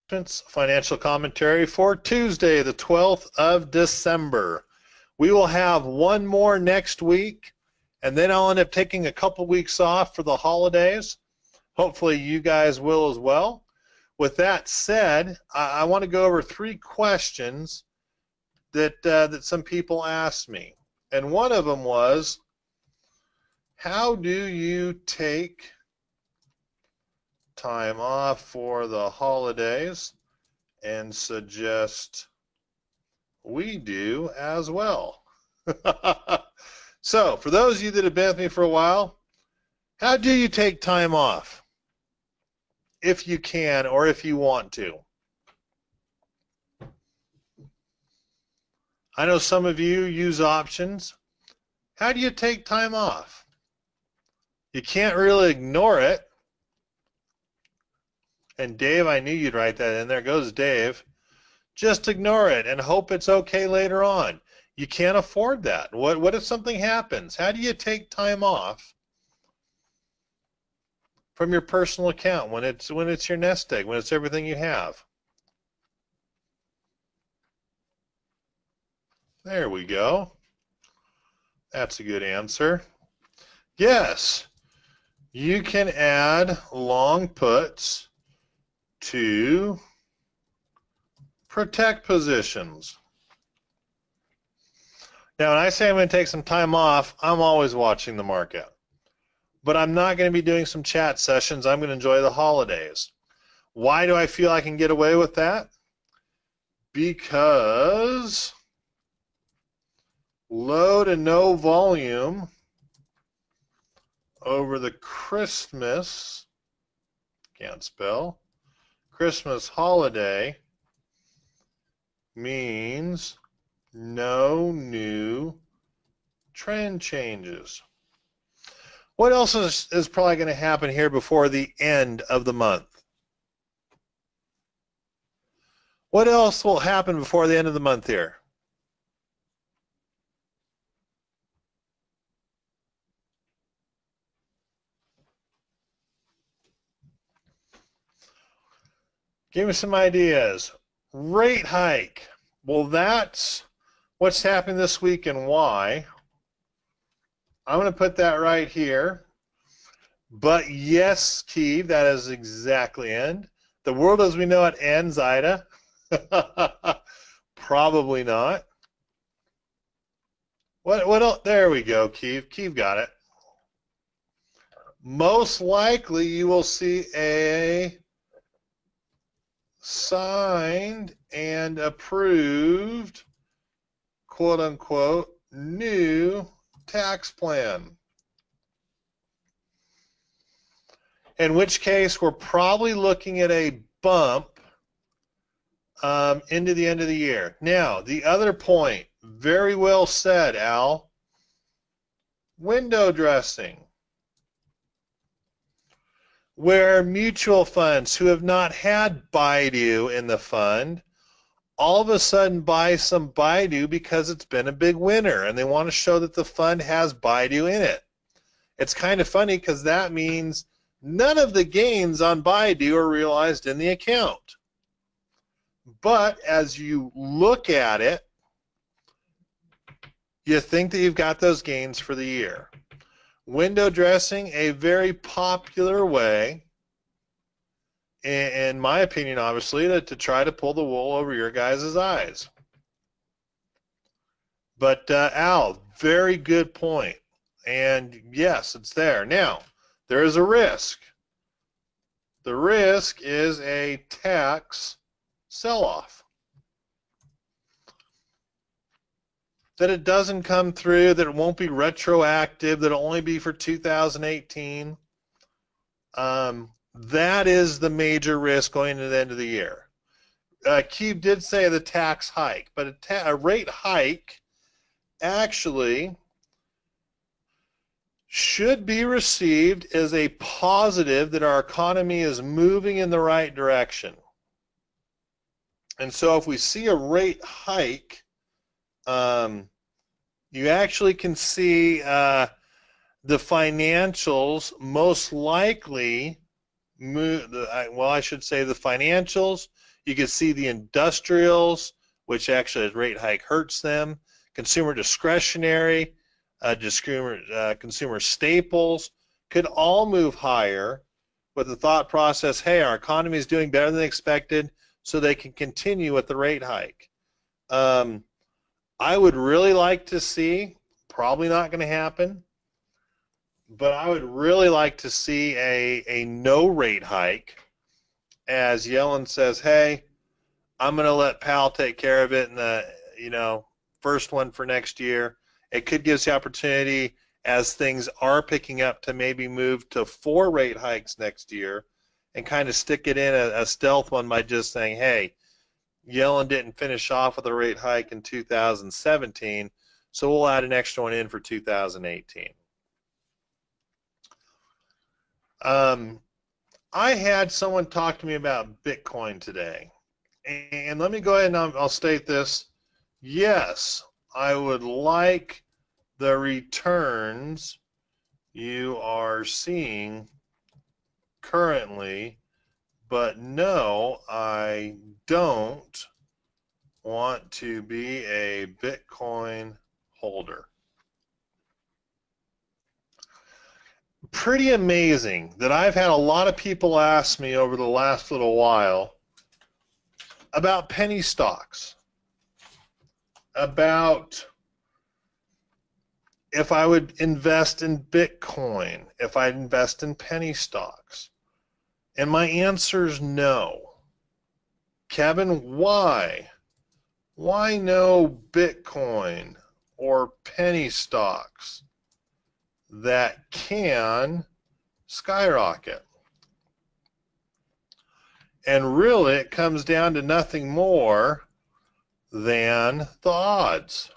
Financial commentary for Tuesday, the 12th of December. We will have one more next week, and then I'll end up taking a couple weeks off for the holidays. Hopefully you guys will as well. With that said, I want to go over 3 questions that some people asked me. And one of them was, how do you take time off for the holidays? And suggest we do as well. So, for those of you that have been with me for a while, how do you take time off? If you can or if you want to. I know some of you use options. How do you take time off? You can't really ignore it. And Dave, I knew you'd write that in. There goes Dave. Just ignore it and hope it's okay later on. You can't afford that. What if something happens? How do you take time off from your personal account when it's your nest egg, when it's everything you have? There we go. That's a good answer. Yes, you can add long puts to protect positions. Now, when I say I'm going to take some time off, I'm always watching the market. But I'm not going to be doing some chat sessions. I'm going to enjoy the holidays. Why do I feel I can get away with that? Because low to no volume over the Christmas holiday means no new trend changes. What else is probably going to happen here before the end of the month? What else will happen before the end of the month here? Give me some ideas. Rate hike. Well, that's what's happening this week and why. I'm going to put that right here. But yes, Keith, that is exactly end. The world as we know it ends, Ida. Probably not. What else? There we go, Keith. Keith got it. Most likely you will see a signed and approved, quote unquote, new tax plan. In which case we're probably looking at a bump into the end of the year. Now, the other point, very well said, Al, window dressing. Where mutual funds who have not had Baidu in the fund all of a sudden buy some Baidu because it's been a big winner and they want to show that the fund has Baidu in it. It's kind of funny because that means none of the gains on Baidu are realized in the account. But as you look at it, you think that you've got those gains for the year. Window dressing, a very popular way, in my opinion, obviously, to try to pull the wool over your guys' eyes. But Al, very good point. And yes, it's there. Now, there is a risk. The risk is a tax sell-off. That it doesn't come through, that it won't be retroactive, that it'll only be for 2018. That is the major risk going into the end of the year. Keith did say the tax hike, but a rate hike actually should be received as a positive that our economy is moving in the right direction. And so if we see a rate hike, you actually can see the financials most likely move. Well, I should say the financials. You can see the industrials, which actually a rate hike hurts them. Consumer discretionary, consumer staples could all move higher with the thought process, hey, our economy is doing better than expected, so they can continue with the rate hike. I would really like to see, probably not going to happen, but I would really like to see a no rate hike as Yellen says, hey, I'm going to let Powell take care of it in the first one for next year. It could give us the opportunity, as things are picking up, to maybe move to 4 rate hikes next year and kind of stick it in a stealth one by just saying, hey, Yellen didn't finish off with a rate hike in 2017, so we'll add an extra one in for 2018. I had someone talk to me about Bitcoin today, and let me go ahead and I'll state this. Yes, I would like the returns you are seeing currently, but no, I don't want to be a Bitcoin holder. Pretty amazing that I've had a lot of people ask me over the last little while about penny stocks, about if I would invest in Bitcoin, if I'd invest in penny stocks. And my answer is no. Kevin, why? Why no Bitcoin or penny stocks that can skyrocket? And really, it comes down to nothing more than the odds.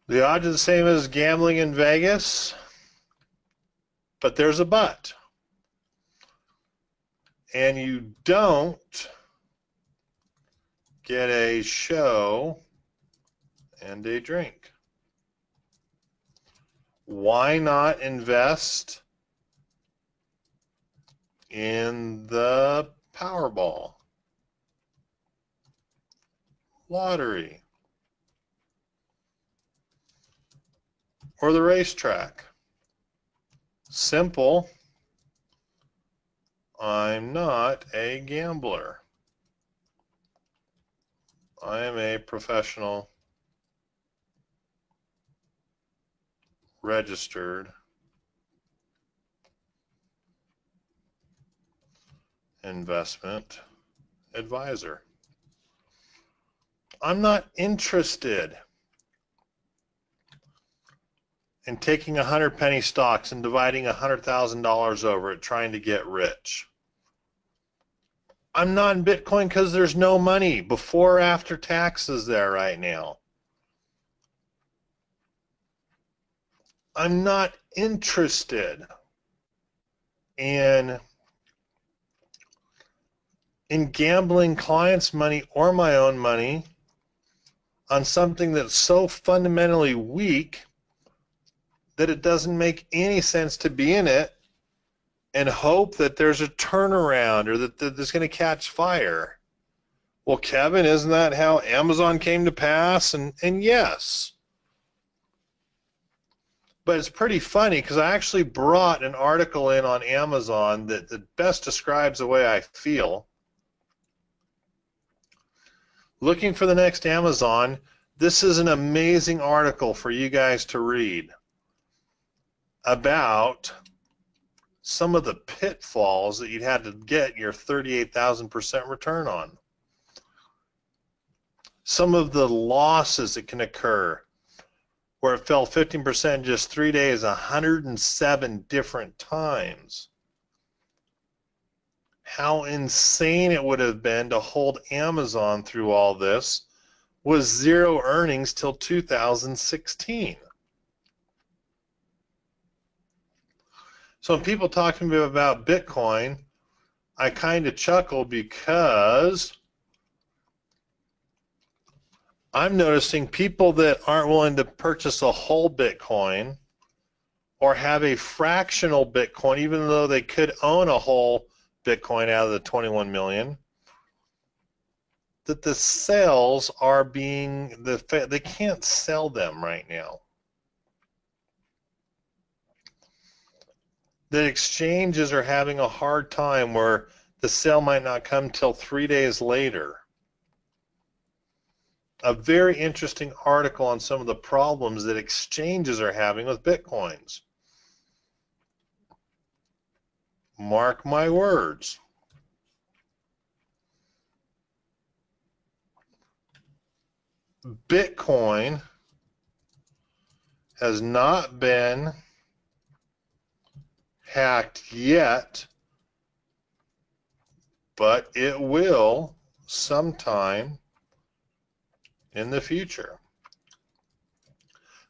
The odds are the same as gambling in Vegas, but there's a but. And you don't get a show and a drink. Why not invest in the Powerball, lottery, or the racetrack? Simple. I'm not a gambler. I am a professional, registered investment advisor. I'm not interested in taking 100 penny stocks and dividing $100,000 over it trying to get rich. I'm not in Bitcoin because there's no money before or after taxes there right now. I'm not interested in gambling clients' money or my own money on something that's so fundamentally weak that it doesn't make any sense to be in it and hope that there's a turnaround or that it's going to catch fire. Well, Kevin, isn't that how Amazon came to pass? And yes. But it's pretty funny because I actually brought an article in on Amazon that best describes the way I feel. Looking for the next Amazon, this is an amazing article for you guys to read about some of the pitfalls that you'd had to get your 38,000% return on. Some of the losses that can occur where it fell 15% in just 3 days, 107 different times. How insane it would have been to hold Amazon through all this with zero earnings till 2016. So when people talk to me about Bitcoin, I kind of chuckle because I'm noticing people that aren't willing to purchase a whole Bitcoin or have a fractional Bitcoin, even though they could own a whole Bitcoin out of the 21 million, that the sales are being, they can't sell them right now. The exchanges are having a hard time where the sale might not come till 3 days later. A very interesting article on some of the problems that exchanges are having with Bitcoins. Mark my words. Bitcoin has not been hacked yet, but it will sometime in the future.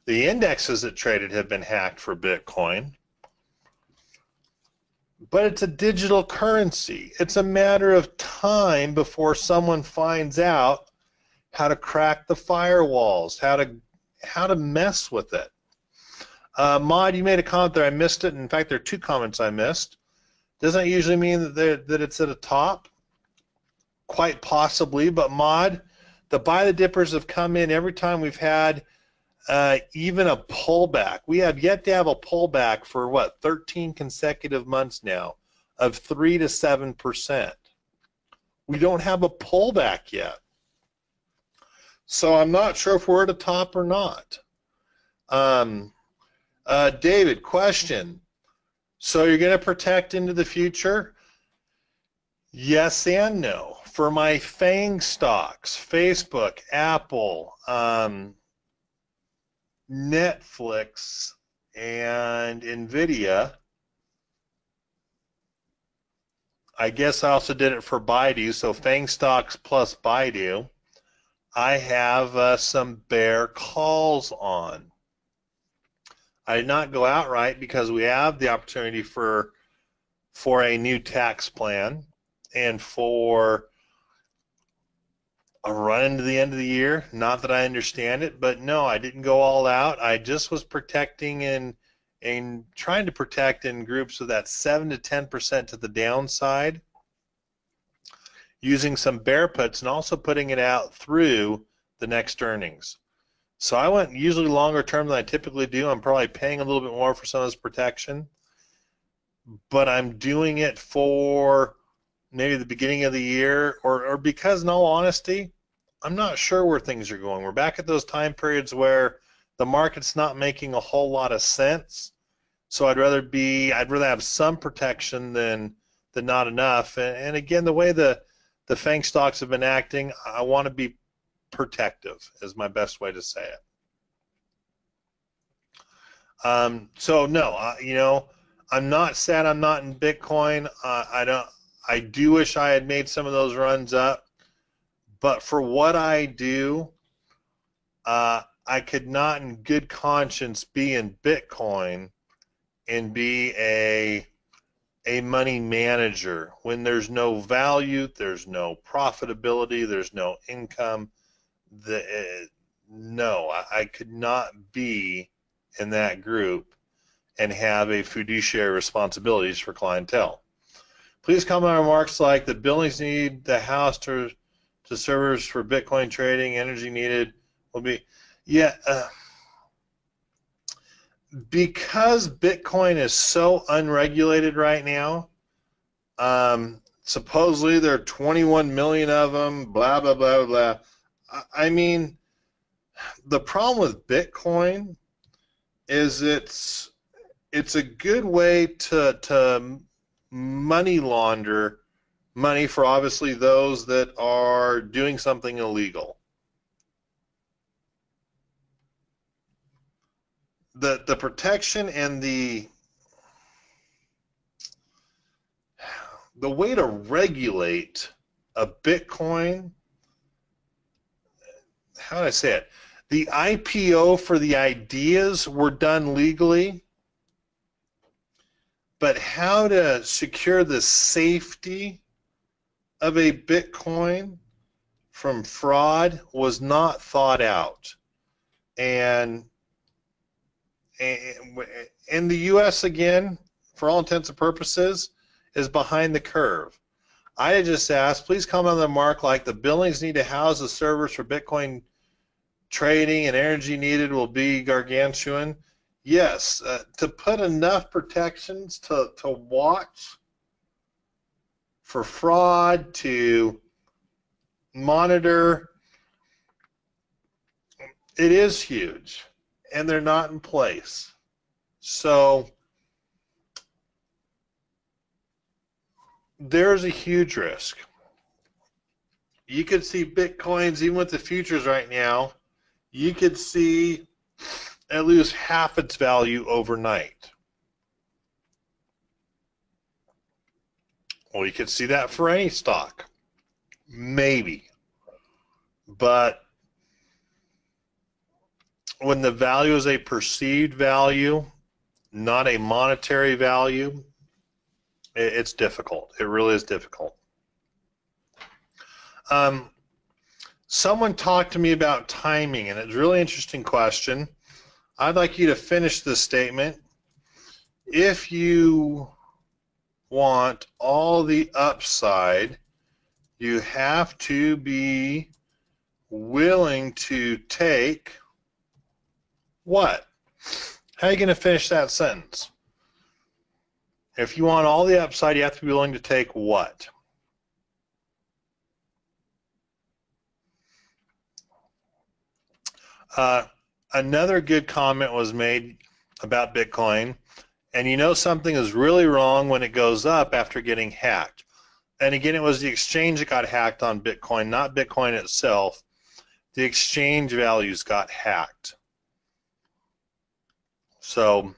The indexes that traded have been hacked for Bitcoin, but it's a digital currency. It's a matter of time before someone finds out how to crack the firewalls, how to mess with it. Maud, you made a comment there. I missed it. In fact, there are 2 comments I missed. Doesn't that usually mean that it's at the top? Quite possibly, but Maud, the buy the dippers have come in every time we've had even a pullback. We have yet to have a pullback for, what, 13 consecutive months now of 3 to 7%. We don't have a pullback yet. So I'm not sure if we're at the top or not. David, question. So you're going to protect into the future? Yes and no. For my FANG stocks, Facebook, Apple, Netflix, and NVIDIA, I guess I also did it for Baidu, so FANG stocks plus Baidu, I have some bear calls on. I did not go outright because we have the opportunity for a new tax plan and for a run into the end of the year. Not that I understand it, but no, I didn't go all out. I just was protecting and trying to protect in groups of that 7 to 10% to the downside, using some bear puts and also putting it out through the next earnings. So I went usually longer term than I typically do. I'm probably paying a little bit more for some of this protection, but I'm doing it for maybe the beginning of the year, or because, in all honesty, I'm not sure where things are going. We're back at those time periods where the market's not making a whole lot of sense. So I'd rather have some protection than not enough. And again, the way the FANG stocks have been acting, I want to be protective is my best way to say it. So no, I'm not sad I'm not in Bitcoin. I do wish I had made some of those runs up, but for what I do, I could not in good conscience be in Bitcoin and be a money manager when there's no value, there's no profitability, there's no income. No, I could not be in that group and have a fiduciary responsibilities for clientele. Please comment on remarks like the buildings need the house to servers for Bitcoin trading, energy needed will be, yeah, because Bitcoin is so unregulated right now. Supposedly there are 21 million of them, blah, blah, blah, blah. I mean, the problem with Bitcoin is it's a good way to money launder money for obviously those that are doing something illegal. The protection and the way to regulate a Bitcoin, how do I say it? The IPO for the ideas were done legally, but how to secure the safety of a Bitcoin from fraud was not thought out. And in the U.S., again, for all intents and purposes, is behind the curve. I just asked, please comment on the remark like the buildings need to house the servers for Bitcoin trading and energy needed will be gargantuan. Yes, to put enough protections to watch for fraud, to monitor, it is huge, and they're not in place. So there's a huge risk. You could see Bitcoins, even with the futures right now, you could see it lose half its value overnight. Well, you could see that for any stock. Maybe. But when the value is a perceived value, not a monetary value, it's difficult. It really is difficult. Someone talked to me about timing, and it's a really interesting question. I'd like you to finish this statement. If you want all the upside, you have to be willing to take what? How are you going to finish that sentence? If you want all the upside, you have to be willing to take what? Another good comment was made about Bitcoin, and you know something is really wrong when it goes up after getting hacked. And again, it was the exchange that got hacked on Bitcoin, not Bitcoin itself. The exchange values got hacked. So,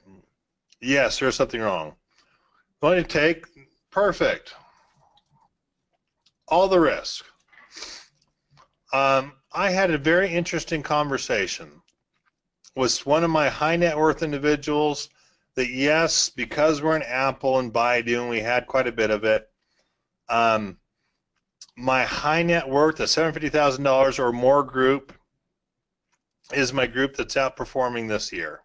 yes, there's something wrong. Going to take, perfect, all the risk. I had a very interesting conversation with one of my high net worth individuals that, yes, because we're in Apple and Baidu and we had quite a bit of it, my high net worth, the $750,000 or more group, is my group that's outperforming this year.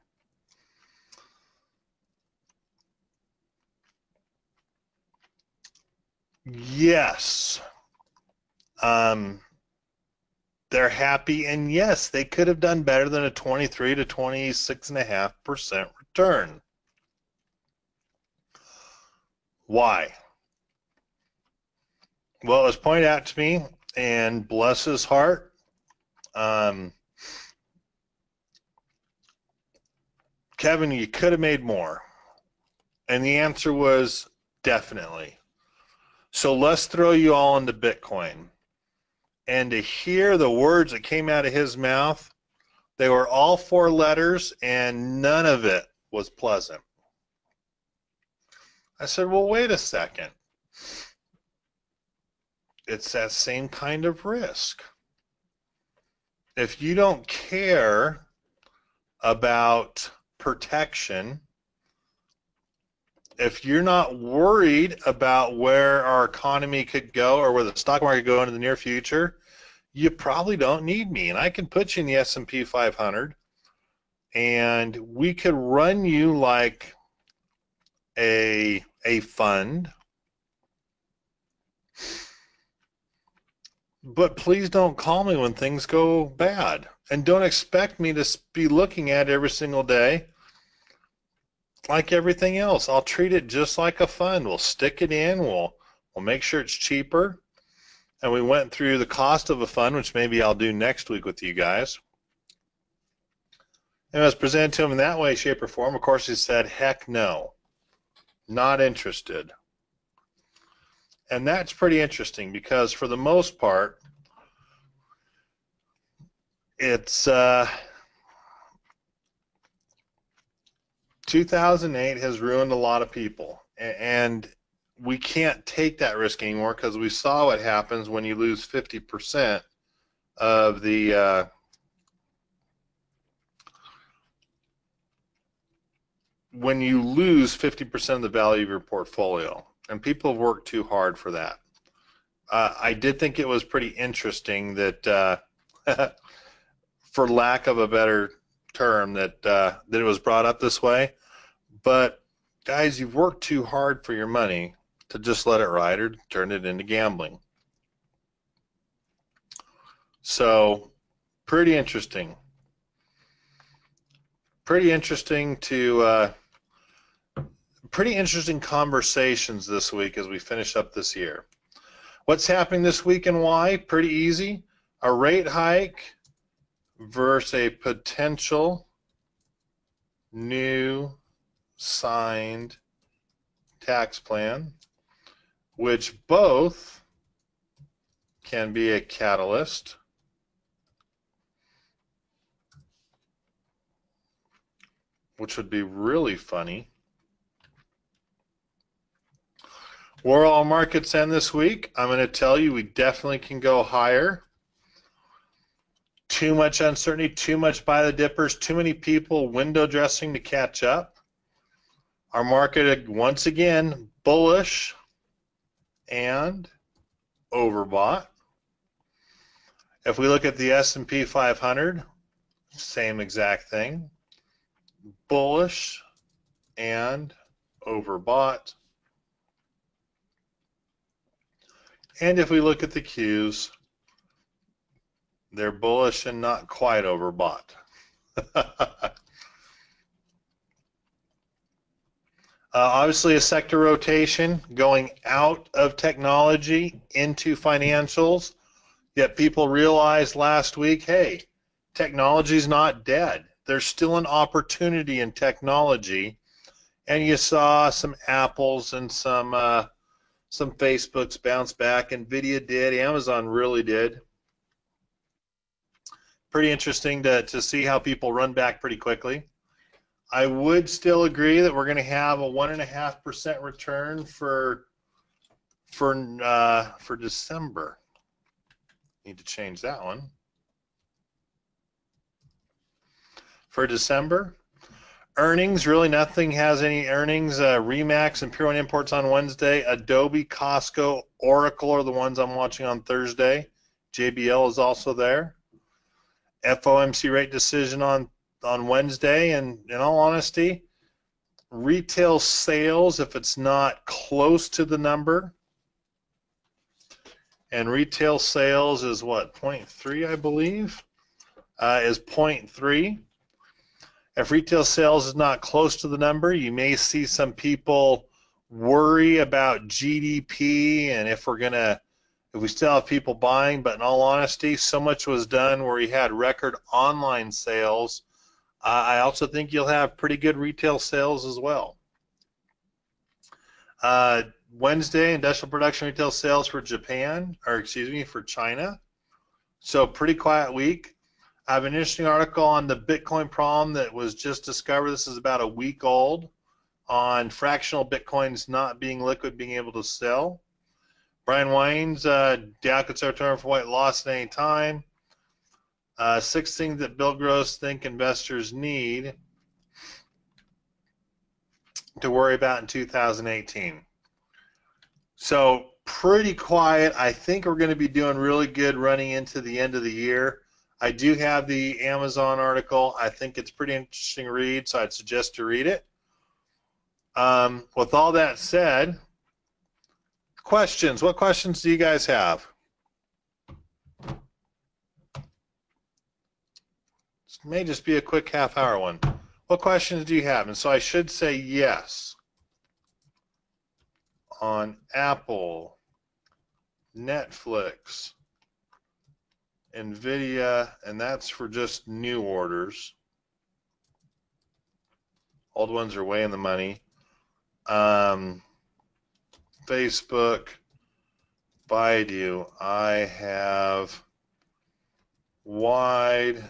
Yes. They're happy, and yes, they could have done better than a 23 to 26.5% return. Why? Well, it was pointed out to me, and bless his heart, Kevin, you could have made more. And the answer was definitely. So let's throw you all into Bitcoin. And to hear the words that came out of his mouth, they were all 4 letters, and none of it was pleasant. I said, well, wait a second. It's that same kind of risk. If you don't care about protection, if you're not worried about where our economy could go or where the stock market could go into the near future, you probably don't need me. And I can put you in the S&P 500, and we could run you like a fund. But please don't call me when things go bad. And don't expect me to be looking at it every single day like everything else. I'll treat it just like a fund. We'll stick it in. We'll make sure it's cheaper. And we went through the cost of a fund, which maybe I'll do next week with you guys. And I was presented to him in that way, shape, or form. Of course, he said, heck no, not interested. And that's pretty interesting because for the most part, it's 2008 has ruined a lot of people, and we can't take that risk anymore because we saw what happens when you lose 50% of the when you lose 50% of the value of your portfolio, and people have worked too hard for that. I did think it was pretty interesting that, for lack of a better term, that it was brought up this way. But guys, you've worked too hard for your money to just let it ride or turn it into gambling. So, pretty interesting. Pretty interesting conversations this week as we finish up this year. What's happening this week and why? Pretty easy. A rate hike versus a potential new signed tax plan, which both can be a catalyst which would be really funny. Where all markets end this week, I'm going to tell you we definitely can go higher. Too much uncertainty, too much buy the dippers, too many people window dressing to catch up. Our market, once again, bullish and overbought. If we look at the S&P 500, same exact thing. Bullish and overbought. And if we look at the Qs, they're bullish and not quite overbought. Obviously a sector rotation going out of technology into financials, yet people realized last week, hey, technology's not dead. There's still an opportunity in technology, and you saw some Apples and some Facebooks bounce back. Nvidia did, Amazon really did. Pretty interesting to see how people run back pretty quickly. I would still agree that we're going to have a 1.5% return for December. Need to change that one. For December, earnings, really nothing has any earnings. Remax and Pure One Imports on Wednesday. Adobe, Costco, Oracle are the ones I'm watching on Thursday. JBL is also there. FOMC rate decision on Wednesday, and in all honesty, retail sales, if it's not close to the number, and retail sales is what, 0.3, I believe, is 0.3. If retail sales is not close to the number, you may see some people worry about GDP and if we still have people buying, but in all honesty, so much was done where you had record online sales. I also think you'll have pretty good retail sales as well. Wednesday, industrial production retail sales for for China. So pretty quiet week. I have an interesting article on the Bitcoin problem that was just discovered. This is about a week old, on fractional Bitcoins not being liquid, being able to sell. Brian Wines, Dow could start turning for white loss at any time. 6 things that Bill Gross think investors need to worry about in 2018. So pretty quiet. I think we're going to be doing really good running into the end of the year. I do have the Amazon article. I think it's pretty interesting read, so I'd suggest to read it. With all that said, questions. What questions do you guys have? This may just be a quick half-hour one. What questions do you have? And so I should say yes on Apple, Netflix, Nvidia, and that's for just new orders. Old ones are way in the money. Facebook, Baidu, I have wide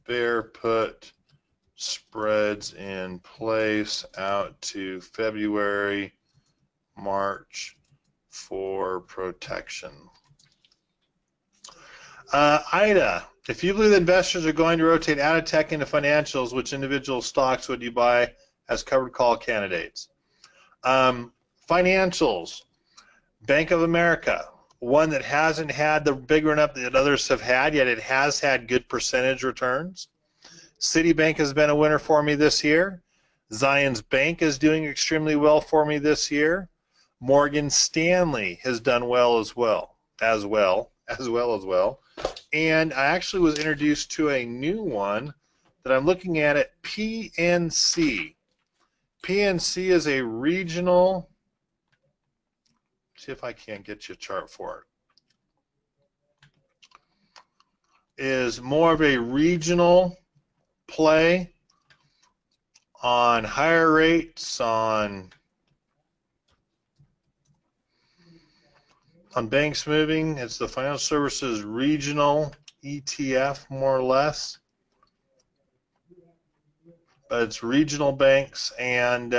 bear put spreads in place out to February, March for protection. Ida, if you believe that investors are going to rotate out of tech into financials, which individual stocks would you buy as covered call candidates? Financials, Bank of America, one that hasn't had the big run-up that others have had, yet it has had good percentage returns. Citibank has been a winner for me this year. Zions Bank is doing extremely well for me this year. Morgan Stanley has done well as well. And I actually was introduced to a new one that I'm looking at PNC. PNC is a regional, see if I can't get you a chart for it, is more of a regional play on higher rates, on banks moving. It's the financial services regional ETF, more or less. But it's regional banks, and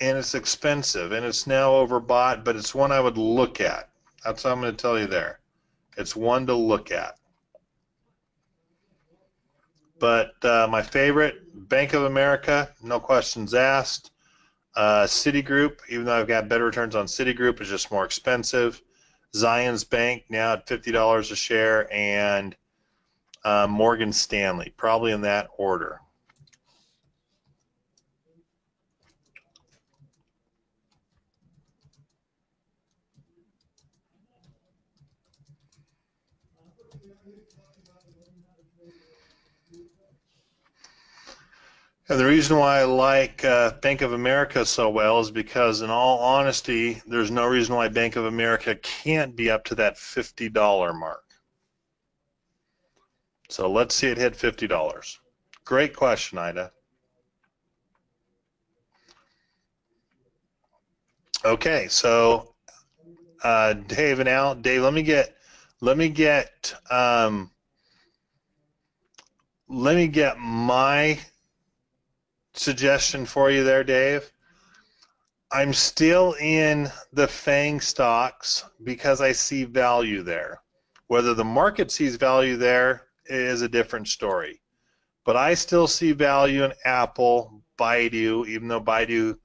it's expensive, and it's now overbought, but it's one I would look at. That's what I'm going to tell you there. It's one to look at. But my favorite, Bank of America, no questions asked. Citigroup, even though I've got better returns on Citigroup, is just more expensive. Zions Bank, now at $50 a share, and Morgan Stanley, probably in that order. And the reason why I like Bank of America so well is because, in all honesty, there's no reason why Bank of America can't be up to that $50 mark. So let's see it hit $50. Great question, Ida. Okay, so Dave and Al, Dave, let me get my suggestion for you there, Dave. I'm still in the FANG stocks because I see value there. Whether the market sees value there is a different story. But I still see value in Apple, Baidu, even though Baidu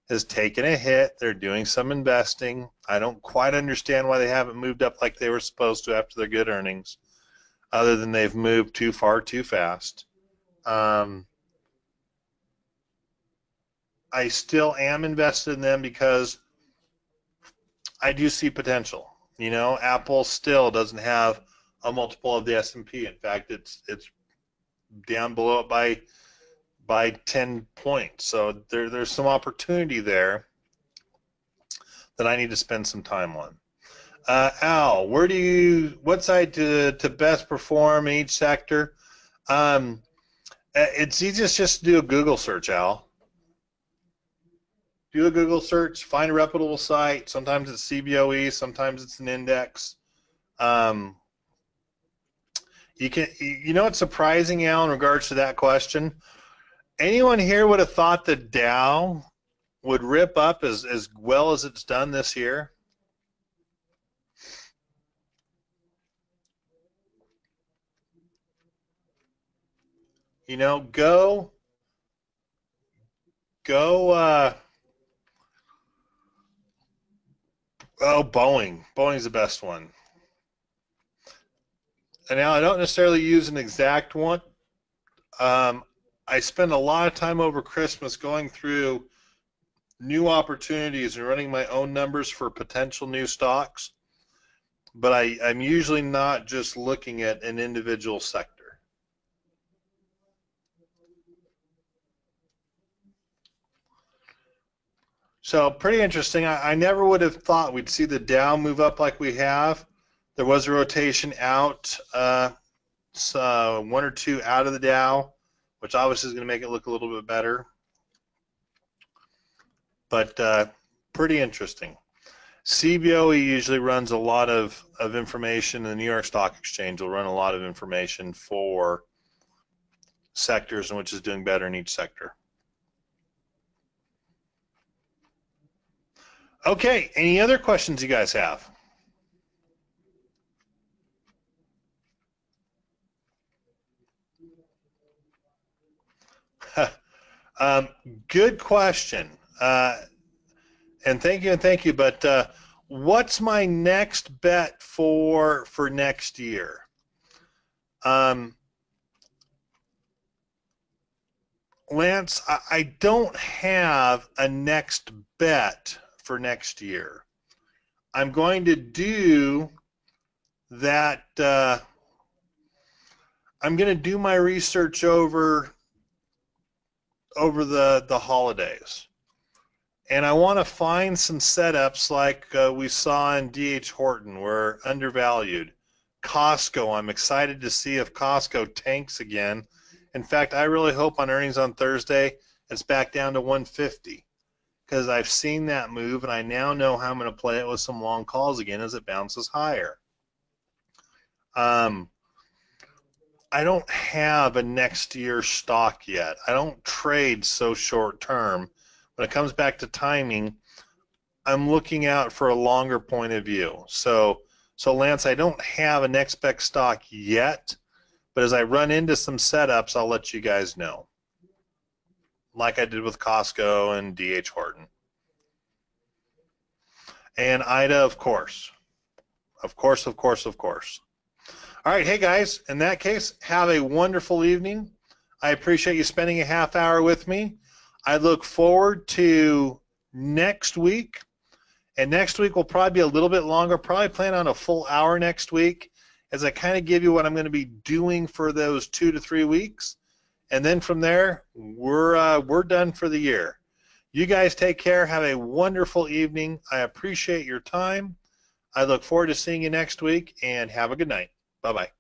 has taken a hit. They're doing some investing. I don't quite understand why they haven't moved up like they were supposed to after their good earnings, other than they've moved too far too fast. I still am invested in them because I do see potential. You know, Apple still doesn't have a multiple of the S&P. In fact, it's down below it by 10 points. So there's some opportunity there that I need to spend some time on. Al, what side to best perform in each sector? It's easiest just to do a Google search, Al. Do a Google search, find a reputable site. Sometimes it's CBOE, sometimes it's an index. You know what's surprising, Al, in regards to that question? Anyone here would have thought the Dow would rip up as well as it's done this year? You know, Boeing. Boeing's the best one. And now I don't necessarily use an exact one. I spend a lot of time over Christmas going through new opportunities and running my own numbers for potential new stocks. But I'm usually not just looking at an individual sector. So pretty interesting. I never would have thought we'd see the Dow move up like we have. There was a rotation out, one or two out of the Dow, which obviously is going to make it look a little bit better. But pretty interesting. CBOE usually runs a lot of information, and the New York Stock Exchange will run a lot of information for sectors and which is doing better in each sector. Okay, any other questions you guys have? Good question. And thank you. But what's my next bet for next year? Um, Lance, I don't have a next bet for next year. I'm going to do that. I'm going to do my research over the holidays, and I want to find some setups like we saw in DH Horton, where undervalued. Costco, I'm excited to see if Costco tanks again. In fact, I really hope on earnings on Thursday it's back down to 150 because I've seen that move, and I now know how I'm going to play it with some long calls again as it bounces higher. Um, I don't have a next year stock yet. I don't trade so short term. When it comes back to timing, I'm looking out for a longer point of view. So Lance, I don't have a next spec stock yet, but as I run into some setups, I'll let you guys know, like I did with Costco and DH Horton. And Ida, of course. Of course, of course, of course. All right, hey guys, in that case, have a wonderful evening. I appreciate you spending a half hour with me. I look forward to next week. And next week will probably be a little bit longer. Probably plan on a full hour next week as I kind of give you what I'm going to be doing for those 2 to 3 weeks. And then from there, we're done for the year. You guys take care. Have a wonderful evening. I appreciate your time. I look forward to seeing you next week, and have a good night. Bye-bye.